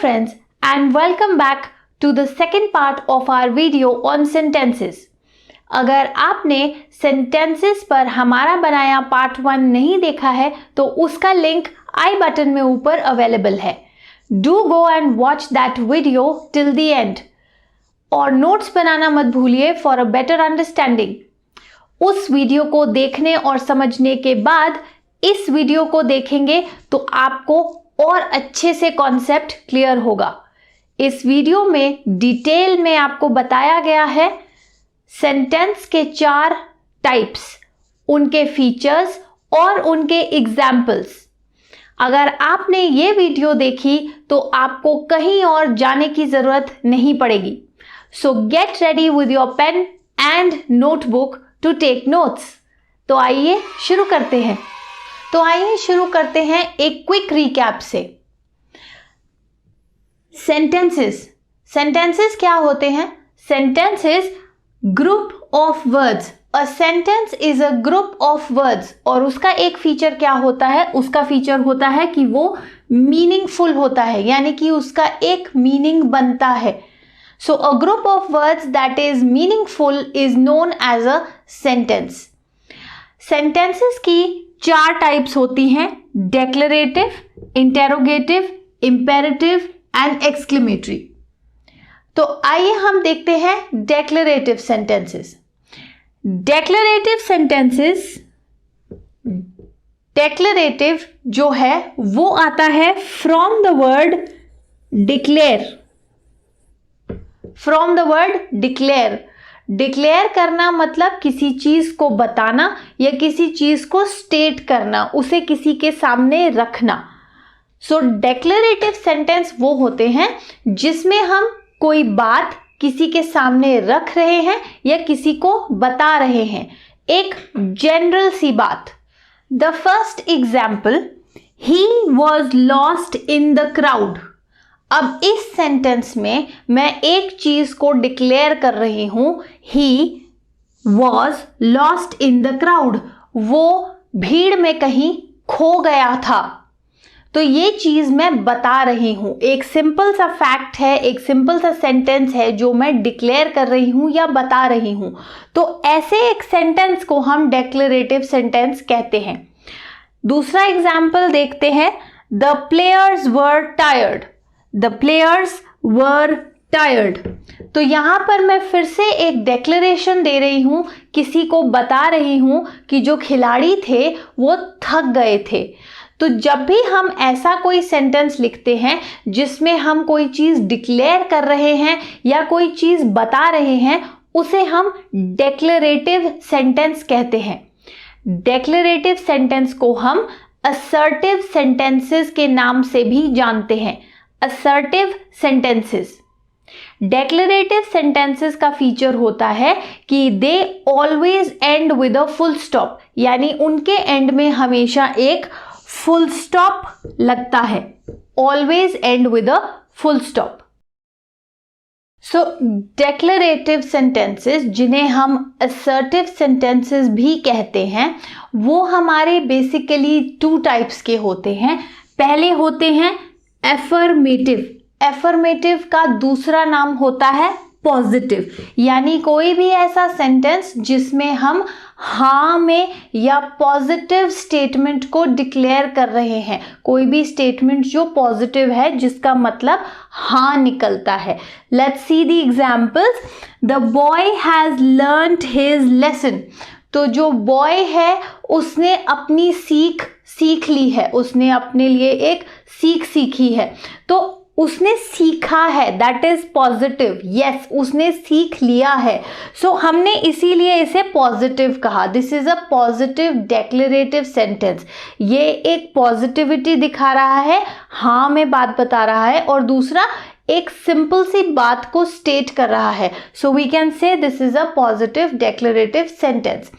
friends, and welcome back to the second part of our video on sentences. अगर आपने sentences पर हमारा बनाया पार्ट 1 नहीं देखा है तो उसका लिंक आई बटन में ऊपर अवेलेबल है. Do go and watch that video till the end. और नोट्स बनाना मत भूलिए for a better understanding. उस वीडियो को देखने और समझने के बाद इस वीडियो को देखेंगे तो आपको और अच्छे से कॉन्सेप्ट क्लियर होगा. इस वीडियो में डिटेल में आपको बताया गया है सेंटेंस के 4 टाइप्स, उनके फीचर्स और उनके एग्जाम्पल्स. अगर आपने ये वीडियो देखी तो आपको कहीं और जाने की जरूरत नहीं पड़ेगी. So get ready with your pen and notebook to take notes. तो आइए शुरू करते हैं एक क्विक रिकैप से. सेंटेंसेस क्या होते हैं? Sentences group of words. A sentence is a group of words और उसका एक फीचर क्या होता है? उसका फीचर होता है कि वो मीनिंगफुल होता है, यानी कि उसका एक मीनिंग बनता है. So a group of words that is meaningful is known as a sentence. Sentences की 4 टाइप्स होती हैं: declarative, interrogative, imperative and exclamatory. तो आइए हम देखते हैं डेक्लरेटिव सेंटेंसेस. डेक्लरेटिव जो है वो आता है from the word declare. Declare करना मतलब किसी चीज को बताना या किसी चीज को स्टेट करना, उसे किसी के सामने रखना. सो डेक्लरेटिव सेंटेंस वो होते हैं जिसमें हम कोई बात किसी के सामने रख रहे हैं या किसी को बता रहे हैं, एक जनरल सी बात. The first example, he was lost in the crowd. अब इस सेंटेंस में मैं एक चीज को डिक्लेयर कर रही हूं, he was lost in the crowd, वो भीड़ में कहीं खो गया था. तो ये चीज मैं बता रही हूं, एक सिंपल सा फैक्ट है, एक सिंपल सा सेंटेंस है जो मैं डिक्लेयर कर रही हूं या बता रही हूं. तो ऐसे एक सेंटेंस को हम डेक्लरेटिव सेंटेंस कहते हैं. दूसरा एग्जाम्पल देखते हैं. The players were tired. तो यहां पर मैं फिर से एक डेक्लेरेशन दे रही हूं, किसी को बता रही हूं कि जो खिलाड़ी थे वो थक गए थे. तो जब भी हम ऐसा कोई सेंटेंस लिखते हैं जिसमें हम कोई चीज डिक्लेयर कर रहे हैं या कोई चीज बता रहे हैं, उसे हम डेक्लरेटिव सेंटेंस कहते हैं. डेक्लरेटिव सेंटेंस को हम असर्टिव सेंटेंसेस के नाम से भी जानते हैं. Assertive sentences. डेक्लरेटिव सेंटेंसेस का फीचर होता है कि they always and with a full stop, यानी उनके एंड में हमेशा एक फुल स्टॉप लगता है. Always and with a full stop. So declarative sentences, जिन्हें हम असर्टिव सेंटेंसेस भी कहते हैं, वो हमारे बेसिकली 2 टाइप्स के होते हैं. पहले होते हैं एफर्मेटिव. एफर्मेटिव का दूसरा नाम होता है पॉजिटिव, यानी कोई भी ऐसा सेंटेंस जिसमें हम हाँ में या पॉजिटिव स्टेटमेंट को डिक्लेयर कर रहे हैं, कोई भी स्टेटमेंट जो पॉजिटिव है जिसका मतलब हाँ निकलता है. Let's see the examples. The boy has learned his lesson. तो जो बॉय है उसने अपनी सीख ली है, उसने अपने लिए एक सीख सीखी है. तो उसने सीखा है, दैट इज पॉजिटिव. यस, उसने सीख लिया है. सो हमने इसीलिए इसे पॉजिटिव कहा. This is a positive declarative sentence. ये एक पॉजिटिविटी दिखा रहा है, हाँ में बात बता रहा है, और दूसरा एक सिंपल सी बात को स्टेट कर रहा है. So we can say this is a positive declarative sentence.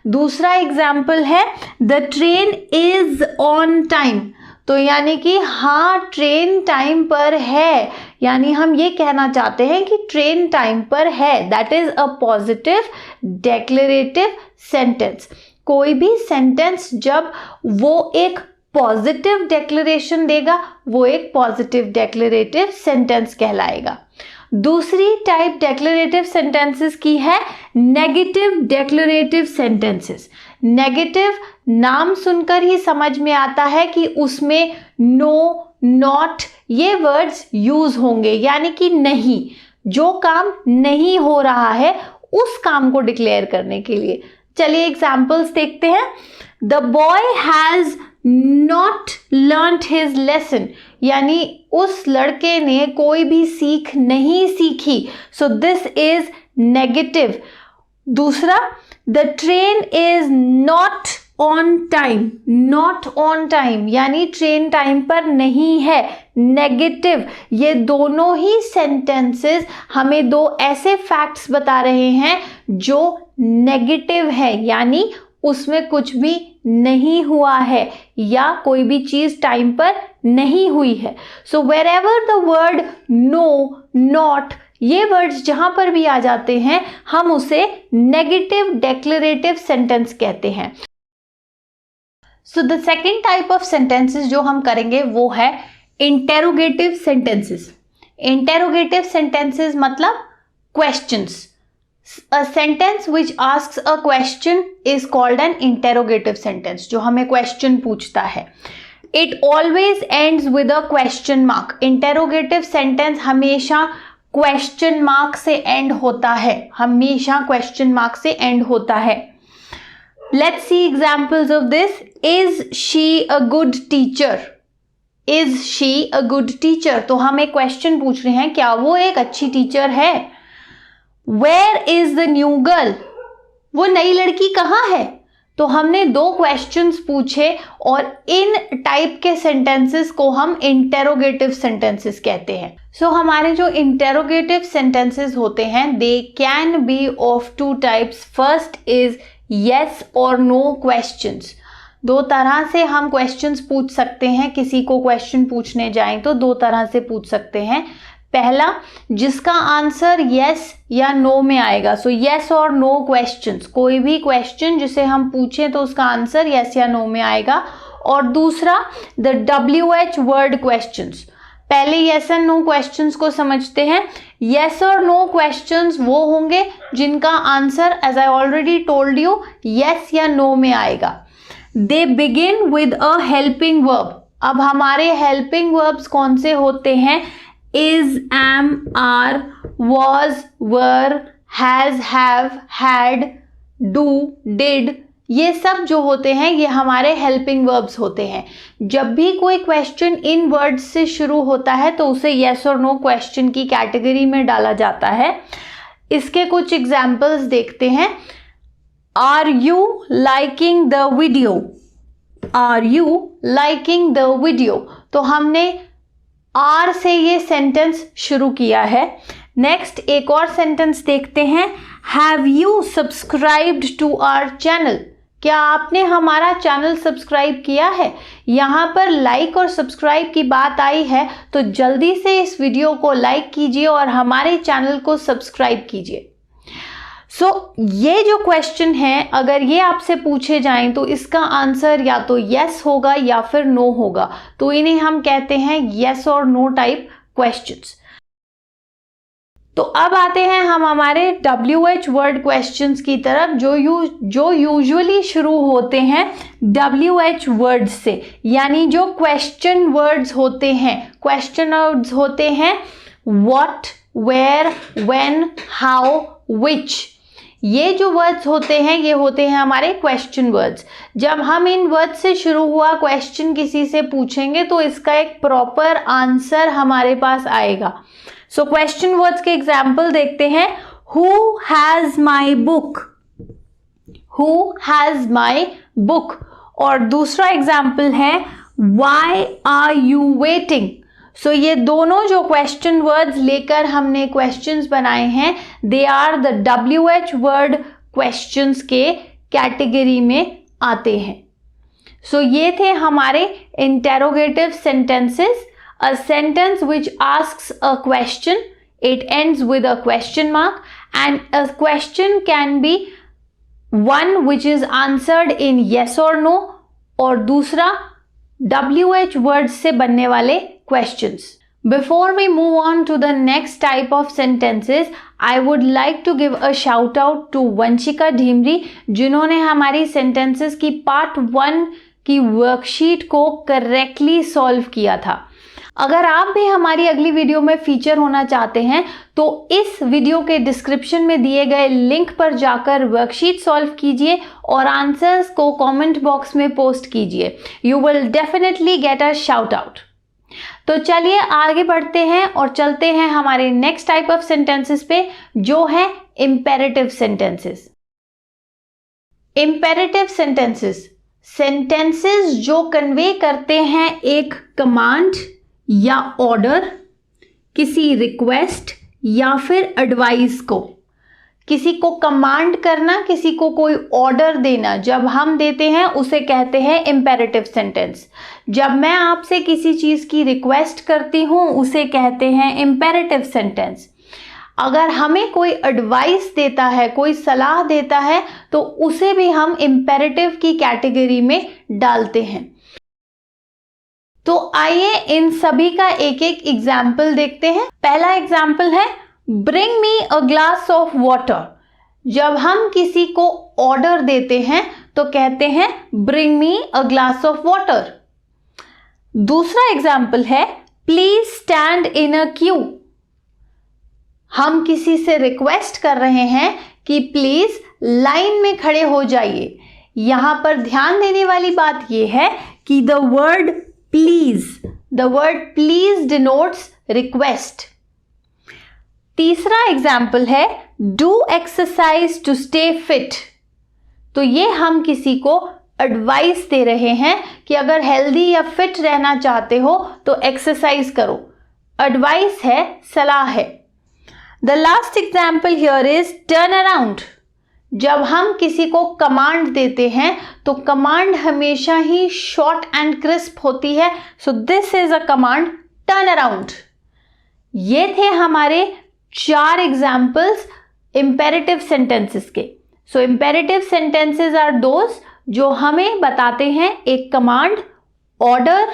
दूसरा एग्जाम्पल है the train is on time. तो यानी कि हाँ ट्रेन टाइम पर है, यानी हम ये कहना चाहते हैं कि ट्रेन टाइम पर है. That is a positive declarative sentence. कोई भी सेंटेंस जब वो एक पॉजिटिव डिक्लेरेशन देगा वो एक पॉजिटिव डिक्लेरेटिव सेंटेंस कहलाएगा। दूसरी टाइप डिक्लेरेटिव सेंटेंसेस की है नेगेटिव डिक्लेरेटिव सेंटेंसेस। नेगेटिव नाम सुनकर ही समझ में आता है कि उसमें नो, नॉट ये वर्ड्स यूज होंगे, यानी कि नहीं, जो काम नहीं हो रहा है उस काम को डिक्लेयर करने के लिए। चलिए एग्जाम्पल्स देखते हैं। The boy has not learned his lesson, यानी उस लड़के ने कोई भी सीख नहीं सीखी, सो दिस इज नेगेटिव। दूसरा, the train is not on time, not on time यानी ट्रेन टाइम पर नहीं है, नेगेटिव। ये दोनों ही सेंटेंसेस हमें दो ऐसे फैक्ट्स बता रहे हैं जो नेगेटिव है, यानी उसमें कुछ भी नहीं हुआ है या कोई भी चीज टाइम पर नहीं हुई है। So wherever the word no, not, ये वर्ड्स जहां पर भी आ जाते हैं हम उसे नेगेटिव डिक्लेरेटिव सेंटेंस कहते हैं। So the second type of sentences जो हम करेंगे वो है इंटेरोगेटिव सेंटेंसेस। इंटेरोगेटिव सेंटेंसेस मतलब questions. A sentence which asks a question is called an interrogative sentence, जो हमें क्वेश्चन पूछता है। It always ends with a question mark. Interrogative sentence हमेशा क्वेश्चन मार्क से एंड होता है, हमेशा क्वेश्चन मार्क से एंड होता है। Let's see examples of this. Is she a good teacher? Is she a good teacher? तो हम एक क्वेश्चन पूछ रहे हैं, क्या वो एक अच्छी टीचर है? Where is the new girl? वो नई लड़की कहाँ है? तो हमने दो क्वेश्चंस पूछे और इन टाइप के सेंटेंसेस को हम इंटेरोगेटिव सेंटेंसेस कहते हैं। सो हमारे जो इंटेरोगेटिव सेंटेंसेस होते हैं they can be of two types. First is yes or know questions. दो तरह से हम क्वेश्चंस पूछ सकते हैं, किसी को क्वेश्चन पूछने जाएं तो दो तरह से पूछ सकते हैं। पहला, जिसका आंसर यस या नो में आएगा, सो यस और नो क्वेश्चंस, कोई भी क्वेश्चन जिसे हम पूछें तो उसका आंसर यस या नो में आएगा। और दूसरा द WH वर्ड क्वेश्चंस। पहले यस एंड नो क्वेश्चंस को समझते हैं। यस और नो क्वेश्चंस वो होंगे जिनका answer as I already told you yes या नो में आएगा। They begin with a helping verb. अब हमारे हेल्पिंग वर्ब्स कौन से होते हैं? is, am, are, was, were, has, have, had, do, did, ये सब जो होते हैं ये हमारे हेल्पिंग वर्ब्स होते हैं। जब भी कोई क्वेश्चन इन वर्ड्स से शुरू होता है तो उसे येस और नो क्वेश्चन की कैटेगरी में डाला जाता है। इसके कुछ एग्जाम्पल्स देखते हैं। Are you liking the video? Are you liking the video? तो हमने आर से ये सेंटेंस शुरू किया है। नेक्स्ट एक और सेंटेंस देखते हैं। Have you subscribed to our channel? क्या आपने हमारा चैनल सब्सक्राइब किया है? यहाँ पर लाइक और सब्सक्राइब की बात आई है तो जल्दी से इस वीडियो को लाइक कीजिए और हमारे चैनल को सब्सक्राइब कीजिए। सो ये जो क्वेश्चन है अगर ये आपसे पूछे जाएं तो इसका आंसर या तो यस होगा या फिर नो होगा, तो इन्हें हम कहते हैं यस और नो टाइप क्वेश्चंस। तो अब आते हैं हम हमारे WH वर्ड क्वेश्चंस की तरफ जो यूजुअली शुरू होते हैं WH वर्ड से, यानी जो क्वेश्चन वर्ड्स होते हैं। क्वेश्चन वर्ड्स होते हैं what, where, when, how, which. ये जो वर्ड्स होते हैं ये होते हैं हमारे क्वेश्चन वर्ड्स। जब हम इन वर्ड्स से शुरू हुआ क्वेश्चन किसी से पूछेंगे तो इसका एक प्रॉपर आंसर हमारे पास आएगा। सो क्वेश्चन वर्ड्स के एग्जाम्पल देखते हैं। Who has my book? Who has my book. और दूसरा एग्जाम्पल है व्हाई आर यू वेटिंग? सो ये दोनों जो क्वेश्चन वर्ड्स लेकर हमने क्वेश्चंस बनाए हैं they are the WH word questions के कैटेगरी में आते हैं। सो ये थे हमारे interrogative sentences. A sentence which asks a question, it ends with a question mark and a question can be one which is answered in yes or no, और दूसरा WH words से बनने वाले questions. Before we move on to the next type of sentences, I would like to give a shout out to Vanshika Dhimri, जिन्होंने हमारी sentences की part 1 की worksheet को करेक्टली सॉल्व किया था। अगर आप भी हमारी अगली वीडियो में फीचर होना चाहते हैं तो इस वीडियो के डिस्क्रिप्शन में दिए गए लिंक पर जाकर वर्कशीट सॉल्व कीजिए और आंसर्स को कमेंट बॉक्स में पोस्ट कीजिए। You will definitely get a shout out. तो चलिए आगे बढ़ते हैं और चलते हैं हमारे नेक्स्ट टाइप ऑफ सेंटेंसेस पे, जो है इंपेरेटिव सेंटेंसेस। इंपेरेटिव सेंटेंसेस जो कन्वे करते हैं एक कमांड या ऑर्डर, किसी रिक्वेस्ट या फिर एडवाइस को। किसी को कमांड करना, किसी को कोई ऑर्डर देना जब हम देते हैं उसे कहते हैं इंपेरेटिव सेंटेंस। जब मैं आपसे किसी चीज की रिक्वेस्ट करती हूं उसे कहते हैं इंपेरेटिव सेंटेंस। अगर हमें कोई एडवाइस देता है, कोई सलाह देता है, तो उसे भी हम इंपेरेटिव की कैटेगरी में डालते हैं। तो आइए इन सभी का एक एक एग्जाम्पल देखते हैं। पहला एग्जाम्पल है bring me a glass of water. जब हम किसी को ऑर्डर देते हैं तो कहते हैं bring me a glass of water. दूसरा एग्जाम्पल है please stand in a Q. हम किसी से रिक्वेस्ट कर रहे हैं कि प्लीज लाइन में खड़े हो जाइए। यहां पर ध्यान देने वाली बात यह है कि the word please denotes request. तीसरा एग्जाम्पल है do exercise to stay fit. तो ये हम किसी को एडवाइस दे रहे हैं कि अगर हेल्दी या फिट रहना चाहते हो तो एक्सरसाइज करो। एडवाइस है, सलाह है। The last example here is turn around. जब हम किसी को कमांड देते हैं तो कमांड हमेशा ही शॉर्ट एंड क्रिस्प होती है। So this is a command, turn around. ये थे हमारे 4 एग्जाम्पल्स इंपेरेटिव सेंटेंसेस के। सो इंपेरेटिव सेंटेंसेस आर दोज जो हमें बताते हैं एक कमांड, ऑर्डर,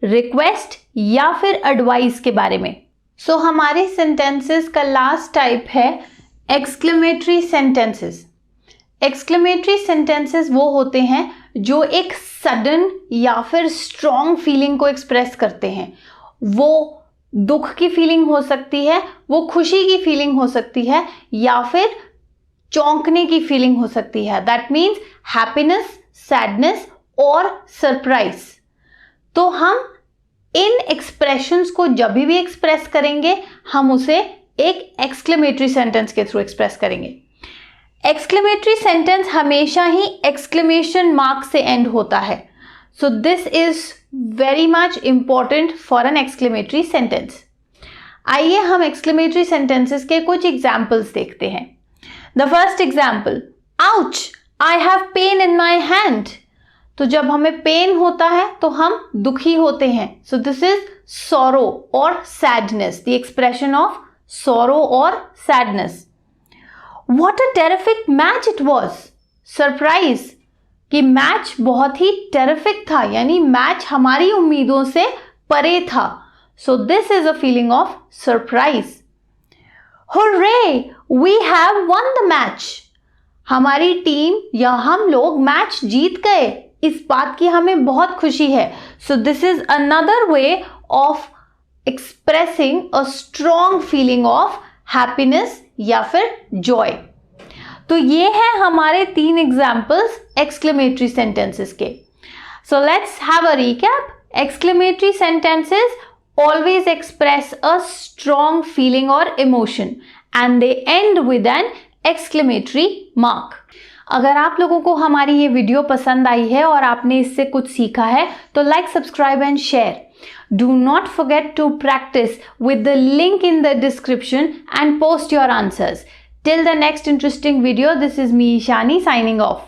रिक्वेस्ट या फिर एडवाइस के बारे में। सो हमारे सेंटेंसेस का लास्ट टाइप है एक्सक्लेमेटरी सेंटेंसेस। एक्सक्लेमेटरी सेंटेंसेस वो होते हैं जो एक सडन या फिर स्ट्रॉन्ग फीलिंग को एक्सप्रेस करते हैं। वो दुख की फीलिंग हो सकती है, वो खुशी की फीलिंग हो सकती है, या फिर चौंकने की फीलिंग हो सकती है। दैट मीन्स हैप्पीनेस, सैडनेस और सरप्राइज। तो हम इन एक्सप्रेशंस को जब भी एक्सप्रेस करेंगे हम उसे एक एक्सक्लेमेटरी सेंटेंस के थ्रू एक्सप्रेस करेंगे। एक्सक्लेमेटरी सेंटेंस हमेशा ही एक्सक्लेमेशन मार्क से एंड होता है। So this is very much important for an exclamatory sentence. आइए हम एक्सक्लेमेटरी सेंटेंसेस के कुछ एग्जाम्पल्स देखते हैं। The first example, ouch, I have pain in my hand. तो जब हमें पेन होता है तो हम दुखी होते हैं। सो दिस इज सॉरो और sadness, the expression of sorrow और sadness. What a terrific match it was! Surprise, कि मैच बहुत ही टेरिफिक था, यानी मैच हमारी उम्मीदों से परे था। सो this is a feeling of surprise. Hooray! We have won the match! हमारी टीम या हम लोग मैच जीत गए, इस बात की हमें बहुत खुशी है। So this is another way of expressing a strong feeling of happiness या फिर जॉय। तो ये है हमारे 3 एग्जाम्पल्स एक्सक्लेमेटरी सेंटेंसेस के। So let's have a recap. Exclamatory sentences always express a strong feeling or emotion and they end with an exclamatory mark. अगर आप लोगों को हमारी ये वीडियो पसंद आई है और आपने इससे कुछ सीखा है तो like, subscribe and share. Do not forget to practice with the link in the description and post your answers. Till the next interesting video, this is me, Ishani, signing off.